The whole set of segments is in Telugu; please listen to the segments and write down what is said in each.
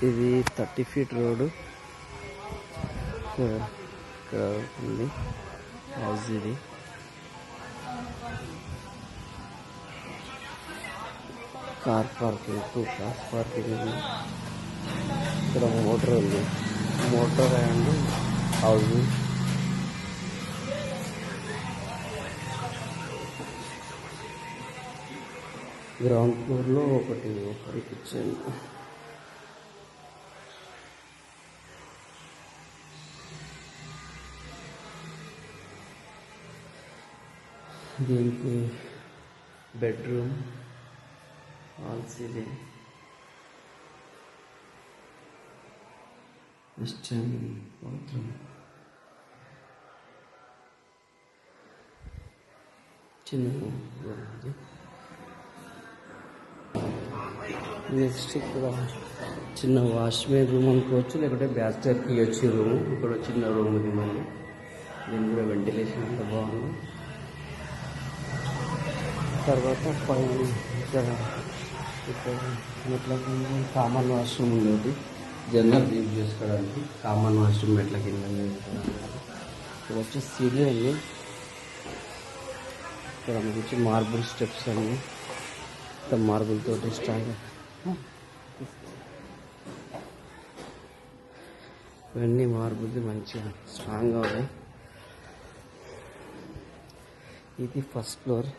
ఇది 30 ఫీట్ రోడ్. ఇక్కడ ఉంది హౌస్. ఇది కార్ పార్కింగ్, 2 కార్స్ పార్కింగ్ ఉంది. ఇక్కడ మోటార్ ఉంది, మోటార్ అండ్ హౌస్. గ్రౌండ్ ఫ్లోర్లో ఒకటి కిచెన్. దీనికి bedroom, all ceiling, western bathroom, చిన్న. నెక్స్ట్ ఇక్కడ చిన్న వాష్మెన్ రూమ్ అనుకోవచ్చు, లేకపోతే బ్యాచిలర్కి ఇవ్వచ్చు రూమ్. ఇక్కడ చిన్న రూమ్ ఉంది. మళ్ళీ దీని కూడా వెంటిలేషన్ అంతా బాగుంది. తర్వాత పైన ఇక్కడ మెట్ల కింద కామన్ వాష్రూమ్ ఉండేది, జనరల్ యూజ్ చేసుకోవడానికి. కామన్ వాష్రూమ్ మెట్ల కింద ఇక్కడ వచ్చి సీలింగ్ ఉంది. ఇక్కడ మంచి మార్బుల్ స్టెప్స్ అన్ని, మార్బుల్ తోటి స్ట్రాంగ్. ఇవన్నీ మార్బుల్ మంచిగా స్ట్రాంగ్గా ఉన్నాయి. ఇది ఫస్ట్ ఫ్లోర్.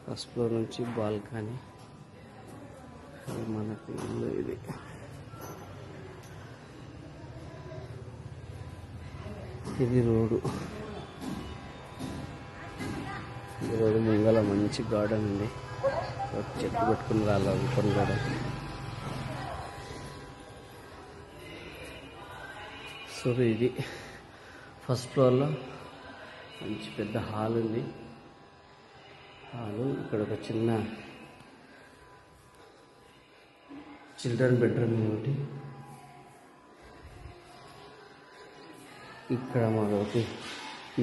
ఫస్ట్ ఫ్లోర్ నుంచి బాల్కనీ. మనకి ఇల్లు ఇది. ఇది రోడ్డు. ఈ రోడ్డు ముంగల మంచి గార్డెన్ ఉంది, చెట్టు పెట్టుకుని రాళ్ళనుకొని కూడా. సో ఇది ఫస్ట్ ఫ్లోర్లో మంచి పెద్ద హాల్ ఉంది. హాలు ఇక్కడ ఒక చిన్న చిల్డ్రన్ బెడ్రూమ్ ఒకటి. ఇక్కడ మనకి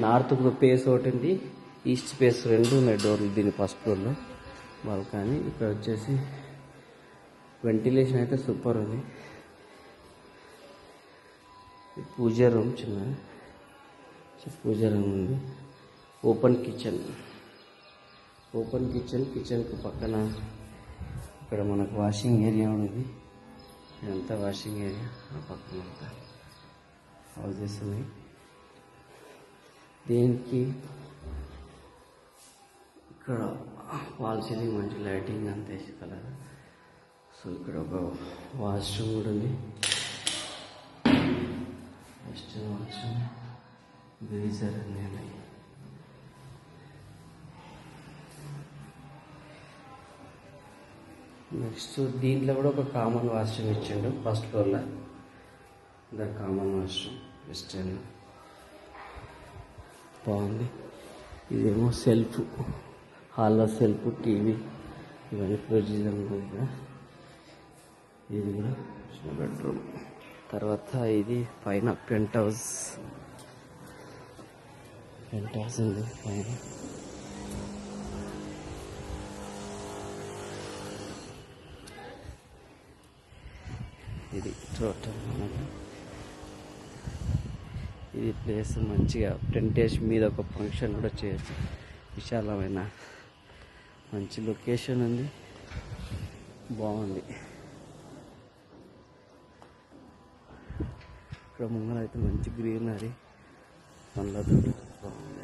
నార్త్ ఫేస్ ఒకటి ఉంది, ఈస్ట్ ఫేస్ 2 ఉన్నాయి డోర్లు దీని ఫస్ట్ ఫ్లోర్లో. బాల్కనీ. ఇక్కడ వచ్చేసి వెంటిలేషన్ అయితే సూపర్ ఉంది. పూజ రూమ్, చిన్న పూజ రూమ్ ఉంది. Open kitchen. కిచెన్కి పక్కన ఇక్కడ మనకు వాషింగ్ ఏరియా ఉంది. ఇదంతా వాషింగ్ ఏరియా. ఆ పక్కన అంతా హౌజెస్ ఉన్నాయి. దీనికి ఇక్కడ వాల్ సీలింగ్ మంచి లైటింగ్ అంతా వేసి కలర్. సో ఇక్కడ ఒక వాష్రూమ్ కూడా ఉంది. వెస్టర్న్ వాష్రూమ్, గీజర్ అన్నీ ఉన్నాయి. నెక్స్ట్ దీంట్లో కూడా ఒక కామన్ వాష్రూమ్ ఇచ్చిండు ఫస్ట్ ఫ్లోర్లో. ద కామన్ వాష్రూమ్ వెస్టర్న్ బాగుంది. ఇదేమో సెల్ఫ్, హాల్లో సెల్ఫ్, టీవీ ఇవన్నీ ప్రొవిజన్ కూడా. ఇది కూడా చిన్న బెడ్రూమ్. తర్వాత ఇది పైన పెంట్ హౌస్ ఉంది పైన. ఇది టోటల్ మనకి ఇది ప్లేస్ మంచిగా టెంటేజ్ మీద ఒక ఫంక్షన్ కూడా చేయొచ్చు. విశాలమైన మంచి లొకేషన్ ఉంది, బాగుంది. ఇక్కడ ముంగల అయితే మంచి గ్రీనరీ, పండ్లతో బాగుంది.